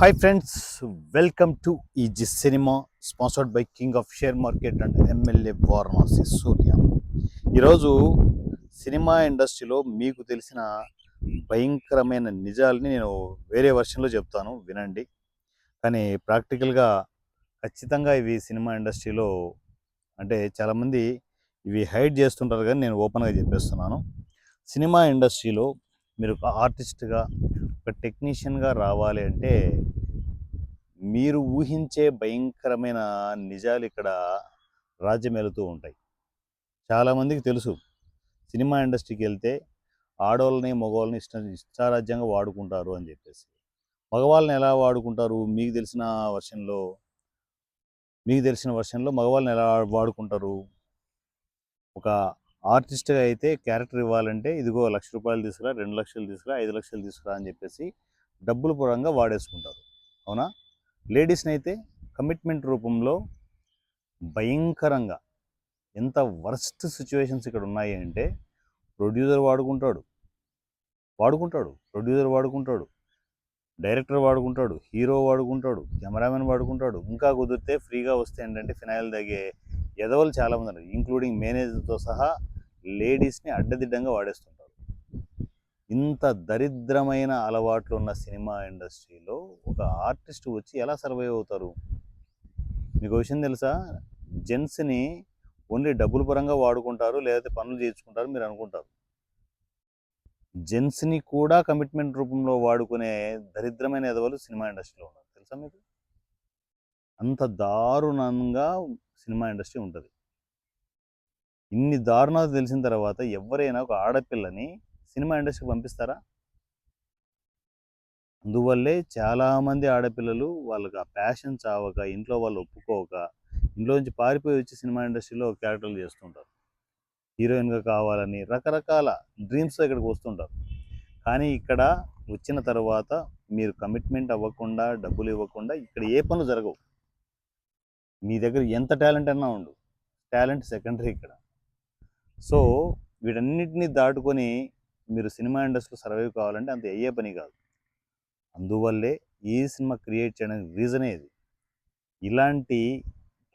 Hi friends, welcome to easy cinema sponsored by king of share market and MLA Varanasi Surya. ఈరోజు cinema ఇండస్ట్రీలో మీకు తెలిసిన భయంకరమైన నిజాలని నేను వేరే వర్షన్లో చెప్తాను, వినండి. కానీ ప్రాక్టికల్గా ఖచ్చితంగా ఇవి సినిమా ఇండస్ట్రీలో అంటే చాలామంది ఇవి హైడ్ చేస్తుంటారు, కానీ నేను ఓపెన్గా చెప్పేస్తున్నాను. సినిమా ఇండస్ట్రీలో మీరు ఒక ఆర్టిస్ట్గా, ఒక టెక్నీషియన్గా రావాలి అంటే మీరు ఊహించే భయంకరమైన నిజాలు ఇక్కడ రాజ్యమేలుతూ ఉంటాయి. చాలామందికి తెలుసు సినిమా ఇండస్ట్రీకి వెళ్తే ఆడవాళ్ళని మగవాళ్ళని ఇష్టారాజ్యంగా వాడుకుంటారు అని చెప్పేసి. మగవాళ్ళని ఎలా వాడుకుంటారు మీకు తెలిసిన వర్షన్లో మగవాళ్ళని ఎలా వాడుకుంటారు? ఒక ఆర్టిస్ట్గా అయితే క్యారెక్టర్ ఇవ్వాలంటే ఇదిగో ₹1,00,000 తీసుకురా, 2,00,000 తీసుకురా, 5,00,000 తీసుకురా అని చెప్పేసి డబ్బుల పరంగా వాడేసుకుంటారు. అవునా? లేడీస్ని అయితే కమిట్మెంట్ రూపంలో భయంకరంగా, ఎంత వర్స్ట్ సిచ్యువేషన్స్ ఇక్కడ ఉన్నాయి అంటే ప్రొడ్యూసర్ ప్రొడ్యూసర్ వాడుకుంటాడు, డైరెక్టర్ వాడుకుంటాడు, హీరో వాడుకుంటాడు, కెమెరామెన్ వాడుకుంటాడు. ఇంకా కుదిరితే ఫ్రీగా వస్తే ఏంటంటే ఫినాయిల్ తాగే ఎదవలు చాలామంది ఉన్నారు, ఇంక్లూడింగ్ మేనేజర్తో సహా లేడీస్ని అడ్డదిడ్డంగా వాడేస్తుంటారు. ఇంత దరిద్రమైన అలవాట్లు ఉన్న సినిమా ఇండస్ట్రీలో ఒక ఆర్టిస్ట్ వచ్చి ఎలా సర్వైవ్ అవుతారు? మీకు విషయం తెలుసా? జెంట్స్ని ఓన్లీ డబ్బుల పరంగా వాడుకుంటారు, లేకపోతే పనులు చేయించుకుంటారు మీరు అనుకుంటారు. జెంట్స్ని కూడా కమిట్మెంట్ రూపంలో వాడుకునే దరిద్రమైన ఎదవలు సినిమా ఇండస్ట్రీలో ఉన్నారు, తెలుసా మీకు? అంత దారుణంగా సినిమా ఇండస్ట్రీ ఉంటుంది. ఇన్ని దారుణాలు తెలిసిన తర్వాత ఎవరైనా ఒక ఆడపిల్లని సినిమా ఇండస్ట్రీకి పంపిస్తారా? అందువల్లే చాలామంది ఆడపిల్లలు వాళ్ళకి ఆ ప్యాషన్ చావక, ఇంట్లో వాళ్ళు ఒప్పుకోక, ఇంట్లో నుంచి పారిపోయి వచ్చి సినిమా ఇండస్ట్రీలో క్యారెక్టర్లు చేస్తుంటారు. హీరోయిన్గా కావాలని రకరకాల డ్రీమ్స్తో ఇక్కడికి వస్తుంటారు. కానీ ఇక్కడ వచ్చిన తర్వాత మీరు కమిట్మెంట్ అవ్వకుండా, డబ్బులు ఇవ్వకుండా ఇక్కడ ఏ పనులు జరగవు. మీ దగ్గర ఎంత టాలెంట్ అన్నా ఉండు, టాలెంట్ సెకండరీ ఇక్కడ. సో వీటన్నిటిని దాటుకొని మీరు సినిమా ఇండస్ట్రీలో సర్వైవ్ కావాలంటే అంత అయ్యే పని కాదు. అందువల్లే ఈ సినిమా క్రియేట్ చేయడానికి రీజనే ఇది. ఇలాంటి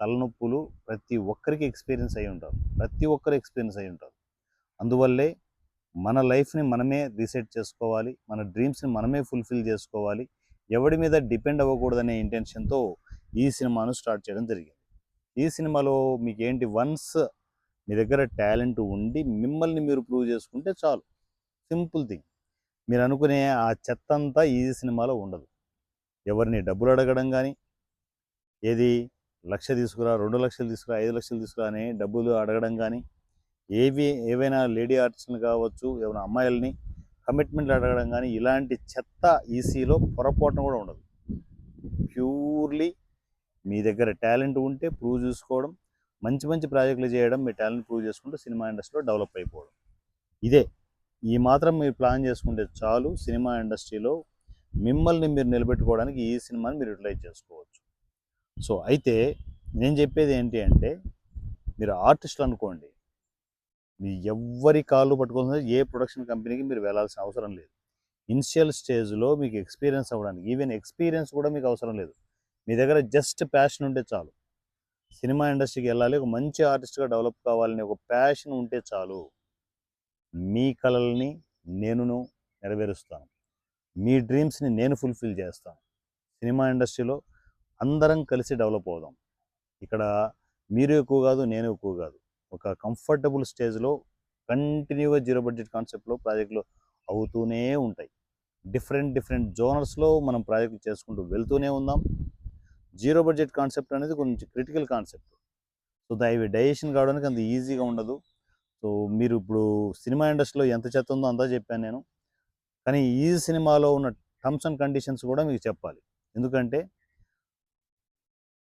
తలనొప్పులు ప్రతి ఒక్కరికి ఎక్స్పీరియన్స్ అయి ఉంటారు. అందువల్లే మన లైఫ్ని మనమే రీసెట్ చేసుకోవాలి, మన డ్రీమ్స్ని మనమే ఫుల్ఫిల్ చేసుకోవాలి, ఎవడి మీద డిపెండ్ అవ్వకూడదనే ఇంటెన్షన్తో ఈ సినిమాను స్టార్ట్ చేయడం జరిగింది. ఈ సినిమాలో మీకు ఏంటి, వన్స్ మీ దగ్గర టాలెంట్ ఉండి మిమ్మల్ని మీరు ప్రూవ్ చేసుకుంటే చాలు, సింపుల్ థింగ్. మీరు అనుకునే ఆ చెత్త అంతా ఈ సినిమాలో ఉండదు. ఎవరిని డబ్బులు అడగడం కానీ, ఏది 1,00,000 తీసుకురా, 2,00,000 తీసుకురా, 5,00,000 తీసుకురా అని డబ్బులు అడగడం కానీ, ఏవైనా లేడీ ఆర్టిస్టులు కావచ్చు, ఏమైనా అమ్మాయిల్ని కమిట్మెంట్లు అడగడం కానీ, ఇలాంటి చెత్త ఈసీలో పొరపాటున కూడా ఉండదు. ప్యూర్లీ మీ దగ్గర టాలెంట్ ఉంటే ప్రూవ్ చేసుకోవడం, మంచి మంచి ప్రాజెక్టులు చేయడం, మీ టాలెంట్ ప్రూవ్ చేసుకుంటూ సినిమా ఇండస్ట్రీలో డెవలప్ అయిపోవడం. ఇదే, ఈ మాత్రం మీరు ప్లాన్ చేసుకుంటే చాలు, సినిమా ఇండస్ట్రీలో మిమ్మల్ని మీరు నిలబెట్టుకోవడానికి ఈ సినిమాని మీరు యూటిలైజ్ చేసుకోవచ్చు. సో అయితే నేను చెప్పేది ఏంటి అంటే, మీరు ఆర్టిస్టులు అనుకోండి, మీ ఎవ్వరి కాళ్ళు పట్టుకోవాల్సిన ఏ ప్రొడక్షన్ కంపెనీకి మీరు వెళ్ళాల్సిన అవసరం లేదు. ఇనిషియల్ స్టేజ్లో మీకు ఎక్స్పీరియన్స్ అవ్వడానికి, ఈవెన్ ఎక్స్పీరియన్స్ కూడా మీకు అవసరం లేదు. మీ దగ్గర జస్ట్ ప్యాషన్ ఉంటే చాలు. సినిమా ఇండస్ట్రీకి వెళ్ళాలి, ఒక మంచి ఆర్టిస్ట్గా డెవలప్ కావాలని ఒక ప్యాషన్ ఉంటే చాలు. మీ కలల్ని నేను నెరవేరుస్తాను, మీ డ్రీమ్స్ని నేను ఫుల్ఫిల్ చేస్తాను. సినిమా ఇండస్ట్రీలో అందరం కలిసి డెవలప్ అవుదాం. ఇక్కడ మీరు ఎక్కువ కాదు, నేను ఎక్కువ కాదు, ఒక కంఫర్టబుల్ స్టేజ్లో కంటిన్యూగా జీరో బడ్జెట్ కాన్సెప్ట్లో ప్రాజెక్టులు అవుతూనే ఉంటాయి. డిఫరెంట్ జోనర్స్లో మనం ప్రాజెక్టులు చేసుకుంటూ వెళ్తూనే ఉందాం. జీరో బడ్జెట్ కాన్సెప్ట్ అనేది కొంచెం క్రిటికల్ కాన్సెప్ట్. సో ఇవి డైజెషన్ కావడానికి అంత ఈజీగా ఉండదు. సో మీరు ఇప్పుడు సినిమా ఇండస్ట్రీలో ఎంత చెత్త ఉందో అంతా చెప్పాను నేను. కానీ ఈ సినిమాలో ఉన్న టర్మ్స్ అండ్ కండిషన్స్ కూడా మీకు చెప్పాలి. ఎందుకంటే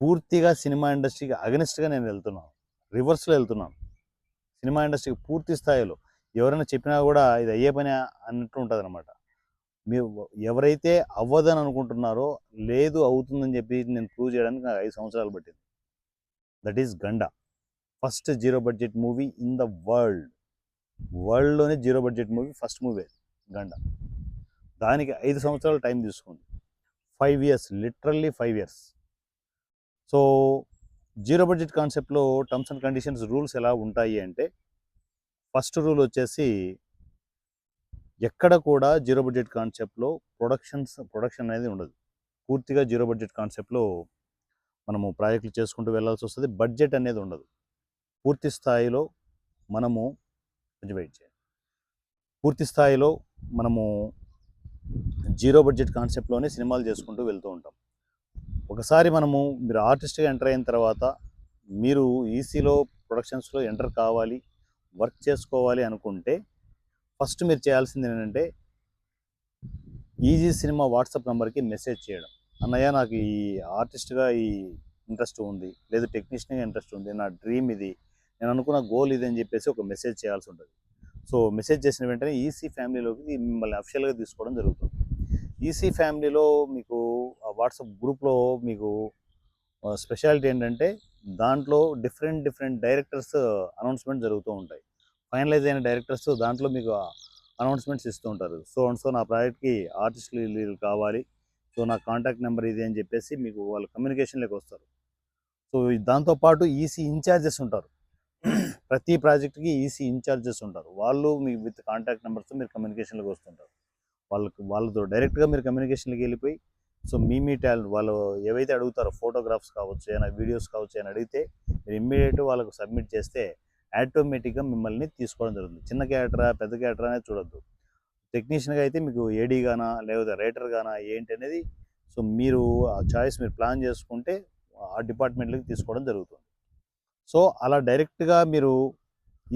పూర్తిగా సినిమా ఇండస్ట్రీకి అగెనిస్ట్గా నేను వెళ్తున్నాను, రివర్స్లో వెళ్తున్నాను. సినిమా ఇండస్ట్రీకి పూర్తి స్థాయిలో ఎవరైనా చెప్పినా కూడా ఇది అయ్యే పని అన్నట్టు ఉంటుంది అనమాట. మీరు ఎవరైతే అవ్వదని అనుకుంటున్నారో, లేదు అవుతుందని చెప్పి నేను ప్రూవ్ చేయడానికి నాకు 5 సంవత్సరాలు పట్టింది. That is Ganda, first zero budget movie in the వరల్డ్లోనే zero budget movie, first movie Ganda. దానికి 5 సంవత్సరాలు టైం తీసుకుంది. 5 years, literally 5 years. So zero budget కాన్సెప్ట్లో టర్మ్స్ అండ్ కండిషన్స్ రూల్స్ ఎలా ఉంటాయి అంటే, ఫస్ట్ రూల్ వచ్చేసి ఎక్కడ కూడా జీరో బడ్జెట్ కాన్సెప్ట్లో ప్రొడక్షన్ అనేది ఉండదు. పూర్తిగా జీరో బడ్జెట్ కాన్సెప్ట్లో మనము ప్రాజెక్టులు చేసుకుంటూ వెళ్ళాల్సి వస్తుంది. బడ్జెట్ అనేది ఉండదు. పూర్తి స్థాయిలో మనము కొంచెం వెయిట్ చేయండి. పూర్తి స్థాయిలో మనము జీరో బడ్జెట్ కాన్సెప్ట్లోనే సినిమాలు చేసుకుంటూ వెళ్తూ ఉంటాం. ఒకసారి మీరు ఆర్టిస్ట్గా ఎంటర్ అయిన తర్వాత మీరు ఈసీలో ప్రొడక్షన్స్లో ఎంటర్ కావాలి, వర్క్ చేసుకోవాలి అనుకుంటే ఫస్ట్ మీరు చేయాల్సింది ఏంటంటే ఈజీ సినిమా వాట్సాప్ నెంబర్కి మెసేజ్ చేయడం. అన్నయ్య నాకు ఈ ఆర్టిస్ట్గా ఈ ఇంట్రెస్ట్ ఉంది, లేదు టెక్నీషియన్గా ఇంట్రెస్ట్ ఉంది, నా డ్రీమ్ ఇది, నేను అనుకున్న గోల్ ఇది అని చెప్పేసి ఒక మెసేజ్ చేయాల్సి ఉంటుంది. సో మెసేజ్ చేసిన వెంటనే ఈసీ ఫ్యామిలీలోకి మిమ్మల్ని అఫిషియల్గా తీసుకోవడం జరుగుతుంది. ఈసీ ఫ్యామిలీలో మీకు వాట్సాప్ గ్రూప్లో మీకు స్పెషాలిటీ ఏంటంటే దాంట్లో డిఫరెంట్ డైరెక్టర్స్ అనౌన్స్మెంట్ జరుగుతూ ఉంటాయి. ఫైనలైజ్ అయిన డైరెక్టర్స్ దాంట్లో మీకు అనౌన్స్మెంట్స్ ఇస్తూ ఉంటారు. సో నా ప్రాజెక్ట్కి ఆర్టిస్టులు కావాలి, సో నా కాంటాక్ట్ నెంబర్ ఇది అని చెప్పేసి మీకు వాళ్ళు కమ్యూనికేషన్లోకి వస్తారు. సో దాంతోపాటు ఈసీ ఇన్ఛార్జెస్ ఉంటారు. ప్రతి ప్రాజెక్ట్కి ఈసీ ఇన్ఛార్జెస్ ఉంటారు. వాళ్ళు మీ విత్ కాంటాక్ట్ నెంబర్స్తో మీరు కమ్యూనికేషన్లోకి వస్తుంటారు. వాళ్ళతో డైరెక్ట్గా మీరు కమ్యూనికేషన్కి వెళ్ళిపోయి సో మీ టాలెంట్ వాళ్ళు ఏవైతే అడుగుతారో ఫోటోగ్రాఫ్స్ కావచ్చు, ఏమైనా వీడియోస్ కావచ్చు అని అడిగితే మీరు ఇమ్మీడియట్ వాళ్ళకు సబ్మిట్ చేస్తే ఆటోమేటిక్గా మిమ్మల్ని తీసుకోవడం జరుగుతుంది. చిన్న క్యారెక్టరా పెద్ద క్యారెక్టర్ అనేది చూడొద్దు. టెక్నీషియన్గా అయితే మీకు ఏడీ గానా లేకపోతే రైటర్ గానా ఏంటి అనేది సో మీరు ఆ చాయిస్ మీరు ప్లాన్ చేసుకుంటే ఆ డిపార్ట్మెంట్లోకి తీసుకోవడం జరుగుతుంది. సో అలా డైరెక్ట్గా మీరు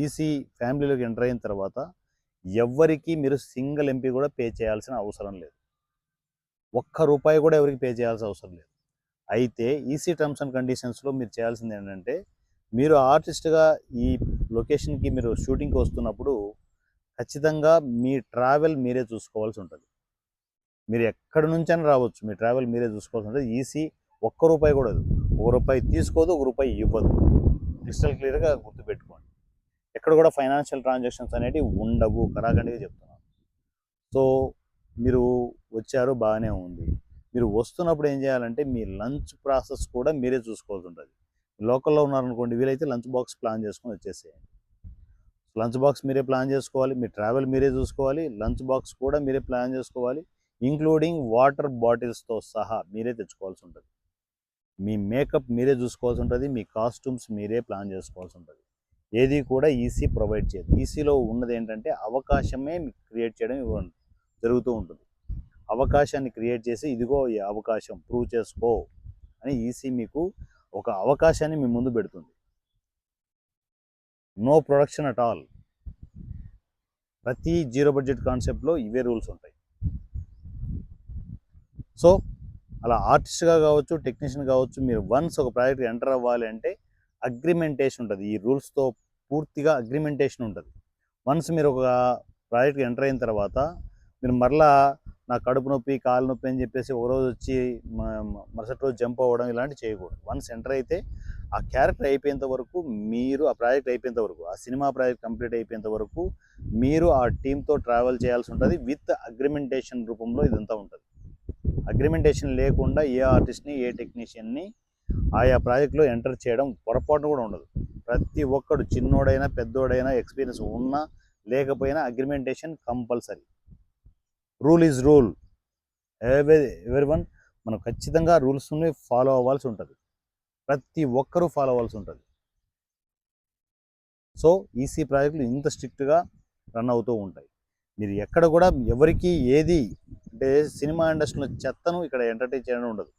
ఈసీ ఫ్యామిలీలోకి ఎంటర్ అయిన తర్వాత ఎవ్వరికి మీరు సింగిల్ ఎంపీ కూడా పే చేయాల్సిన అవసరం లేదు. ఒక్క రూపాయి కూడా ఎవరికి పే చేయాల్సిన అవసరం లేదు. అయితే ఈసీ టర్మ్స్ అండ్ కండిషన్స్లో మీరు చేయాల్సింది ఏంటంటే మీరు ఆర్టిస్ట్గా ఈ లొకేషన్కి మీరు షూటింగ్కి వస్తున్నప్పుడు ఖచ్చితంగా మీ ట్రావెల్ మీరే చూసుకోవాల్సి ఉంటుంది. మీరు ఎక్కడి నుంచైనా రావచ్చు, మీ ట్రావెల్ మీరే చూసుకోవాల్సి ఉంటుంది. ఈసీ ఒక్క రూపాయి కూడా లేదు, ₹1 తీసుకోదు, ₹1 ఇవ్వదు. క్రిస్టల్ క్లియర్గా గుర్తుపెట్టుకోండి. ఎక్కడ కూడా ఫైనాన్షియల్ ట్రాన్సాక్షన్స్ అనేవి ఉండవు, కరాఖండిగా చెప్తున్నాను. సో మీరు వచ్చారు బాగానే ఉంది. మీరు వస్తున్నప్పుడు ఏం చేయాలంటే మీ లంచ్ ప్రాసెస్ కూడా మీరే చూసుకోవాల్సి ఉంటుంది. లోకల్లో ఉన్నారనుకోండి, వీలైతే లంచ్ బాక్స్ ప్లాన్ చేసుకొని వచ్చేసేయండి. లంచ్ బాక్స్ మీరే ప్లాన్ చేసుకోవాలి, మీ ట్రావెల్ మీరే చూసుకోవాలి, లంచ్ బాక్స్ కూడా మీరే ప్లాన్ చేసుకోవాలి, ఇంక్లూడింగ్ వాటర్ బాటిల్స్తో సహా మీరే తెచ్చుకోవాల్సి ఉంటుంది. మీ మేకప్ మీరే చూసుకోవాల్సి ఉంటుంది, మీ కాస్ట్యూమ్స్ మీరే ప్లాన్ చేసుకోవాల్సి ఉంటుంది. ఏది కూడా ఈసీ ప్రొవైడ్ చేయదు. ఈసీలో ఉన్నది ఏంటంటే అవకాశమే మీకు క్రియేట్ చేయడం జరుగుతూ ఉంటుంది. అవకాశాన్ని క్రియేట్ చేసి ఇదిగో ఈ అవకాశం ప్రూవ్ చేసుకో అని ఈసీ మీకు ఒక అవకాశాన్ని మీ ముందు పెడుతుంది. No production at all. ప్రతి జీరో బడ్జెట్ కాన్సెప్ట్లో ఇవే రూల్స్ ఉంటాయి. సో అలా ఆర్టిస్ట్గా కావచ్చు, టెక్నీషియన్ కావచ్చు, మీరు వన్స్ ఒక ప్రాజెక్ట్ ఎంటర్ అవ్వాలి అంటే అగ్రిమెంటేషన్ ఉంటుంది. ఈ రూల్స్తో పూర్తిగా అగ్రిమెంటేషన్ ఉంటుంది. వన్స్ మీరు ఒక ప్రాజెక్ట్కి ఎంటర్ అయిన తర్వాత మీరు మరలా నా కడుపు నొప్పి, కాలు నొప్పి అని చెప్పేసి ఒకరోజు వచ్చి మరుసటి రోజు జంప్ అవ్వడం ఇలాంటివి చేయకూడదు. వన్స్ ఎంటర్ అయితే ఆ క్యారెక్టర్ అయిపోయేంత వరకు మీరు, ఆ ప్రాజెక్ట్ అయిపోయేంత వరకు, ఆ సినిమా ప్రాజెక్ట్ కంప్లీట్ అయిపోయేంత వరకు మీరు ఆ టీంతో ట్రావెల్ చేయాల్సి ఉంటుంది. విత్ అగ్రిమెంటేషన్ రూపంలో ఇదంతా ఉంటుంది. అగ్రిమెంటేషన్ లేకుండా ఏ ఆర్టిస్ట్ని, ఏ టెక్నీషియన్ని ఆయా ప్రాజెక్ట్లో ఎంటర్ చేయడం పొరపాటు కూడా ఉండదు. ప్రతి ఒక్కడు చిన్నోడైనా పెద్దోడైనా ఎక్స్పీరియన్స్ ఉన్నా లేకపోయినా అగ్రిమెంటేషన్ compulsory. Rule is rule. Everyone మనం ఖచ్చితంగా రూల్స్ని ఫాలో అవ్వాల్సి ఉంటుంది. ప్రతి ఒక్కరూ ఫాలో అవ్వాల్సి ఉంటుంది. సో ఈసీ ప్రాజెక్టులు ఇంత స్ట్రిక్ట్గా రన్ అవుతూ ఉంటాయి. మీరు ఎక్కడ కూడా ఎవరికి ఏది అంటే సినిమా ఇండస్ట్రీలో చెత్తను ఇక్కడ ఎంటర్టైన్ చేయడం ఉండదు.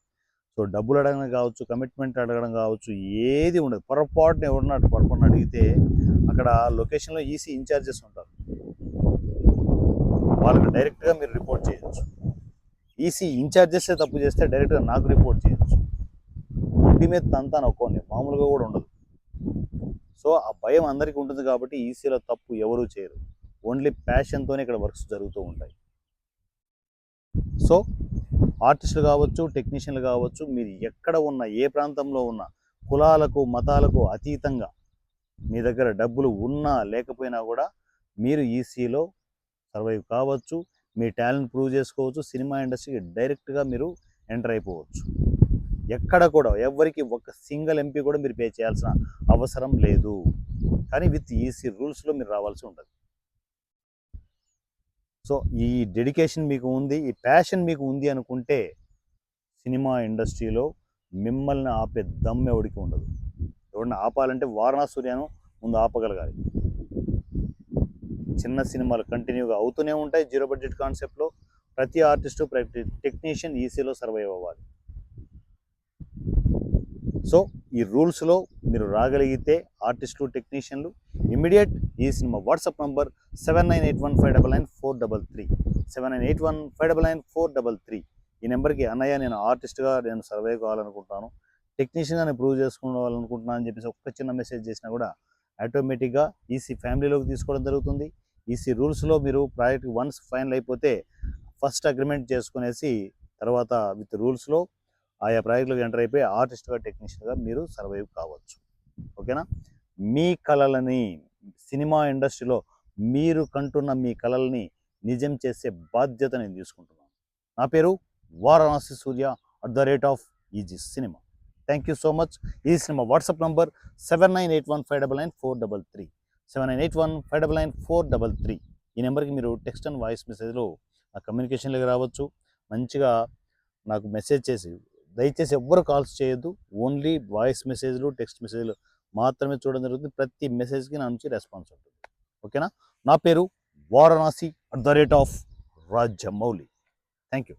సో డబ్బులు అడగడం కావచ్చు, కమిట్మెంట్ అడగడం కావచ్చు, ఏది ఉండదు. పొరపాటున అడిగితే అక్కడ లొకేషన్లో ఈసీ ఇన్ఛార్జెస్ ఉంటారు, వాళ్ళకి డైరెక్ట్గా మీరు రిపోర్ట్ చేయొచ్చు. ఈసీ ఇన్ఛార్జెసే తప్పు చేస్తే డైరెక్ట్గా నాకు రిపోర్ట్ చేయొచ్చు. ఇంటి మీద తంతా నొక్కోండి, మామూలుగా కూడా ఉండదు. సో ఆ భయం అందరికీ ఉంటుంది కాబట్టి ఈసీలో తప్పు ఎవరూ చేయరు. ఓన్లీ ప్యాషన్తోనే ఇక్కడ వర్క్స్ జరుగుతూ ఉంటాయి. సో ఆర్టిస్టులు కావచ్చు, టెక్నీషియన్లు కావచ్చు, మీరు ఎక్కడ ఉన్న, ఏ ప్రాంతంలో ఉన్న, కులాలకు మతాలకు అతీతంగా మీ దగ్గర డబ్బులు ఉన్నా లేకపోయినా కూడా మీరు ఈసీలో సర్వైవ్ కావచ్చు, మీ టాలెంట్ ప్రూవ్ చేసుకోవచ్చు, సినిమా ఇండస్ట్రీకి డైరెక్ట్గా మీరు ఎంటర్ అయిపోవచ్చు. ఎక్కడ కూడా ఎవరికి ఒక సింగిల్ ఎంపీ కూడా మీరు పే చేయాల్సిన అవసరం లేదు. కానీ విత్ ఈసీ రూల్స్లో మీరు రావాల్సి ఉంటుంది. సో ఈ డెడికేషన్ మీకు ఉంది, ఈ ప్యాషన్ మీకు ఉంది అనుకుంటే సినిమా ఇండస్ట్రీలో మిమ్మల్ని ఆపే దమ్ ఎవడికి ఉండదు. ఎవరిని ఆపాలంటే వారణాసి సూర్యను ముందు ఆపగలగాలి. చిన్న సినిమాలు కంటిన్యూగా అవుతూనే ఉంటాయి. జీరో బడ్జెట్ కాన్సెప్ట్లో ప్రతి ఆర్టిస్టు ప్రతి టెక్నీషియన్ ఈసీలో సర్వైవ్ అవ్వాలి. సో ఈ రూల్స్లో మీరు రాగలిగితే ఆర్టిస్టులు టెక్నీషియన్లు ఇమ్మీడియట్ ఈ సినిమా వాట్సాప్ నంబర్ 7981599433 7981599433 ఈ నెంబర్కి అన్నయ్య నేను ఆర్టిస్ట్గా నేను సర్వైవ్ కావాలనుకుంటున్నాను, టెక్నీషియన్గా నేను ప్రూవ్ చేసుకోవాలనుకుంటున్నాను అని చెప్పేసి ఒక్క చిన్న మెసేజ్ చేసినా కూడా ఆటోమేటిక్గా ఈసీ ఫ్యామిలీలోకి తీసుకోవడం జరుగుతుంది. ఈసీ రూల్స్లో మీరు ప్రాజెక్ట్ వన్స్ ఫైనల్ అయిపోతే ఫస్ట్ అగ్రిమెంట్ చేసుకునేసి తర్వాత విత్ రూల్స్లో ఆయా ప్రాజెక్టులకు ఎంటర్ అయిపోయి ఆర్టిస్ట్గా టెక్నీషియన్గా మీరు సర్వైవ్ కావచ్చు. ఓకేనా? మీ కళలని సినిమా ఇండస్ట్రీలో మీరు కంటున్న మీ కళల్ని నిజం చేసే బాధ్యత నేను తీసుకుంటున్నాను. నా పేరు వారణాసి సూర్య @ఈజీ cinema. Thank you so much. ఈ సినిమా వాట్సాప్ నంబర్ 7981599433 7981599433 ఈ నెంబర్కి మీరు టెక్స్ట్ అండ్ వాయిస్ మెసేజ్లో నా కమ్యూనికేషన్లోకి రావచ్చు. మంచిగా నాకు మెసేజ్ చేసి, దయచేసి ఎవ్వరు కాల్స్ చేయొద్దు, ఓన్లీ వాయిస్ మెసేజ్లు టెక్స్ట్ మెసేజ్లు మాత్రమే చూడడం జరుగుతుంది. ప్రతి మెసేజ్కి నా నుంచి రెస్పాన్స్ ఉంటుంది. ఓకేనా? నా పేరు వారణాసి @రాజమౌళి. Thank you.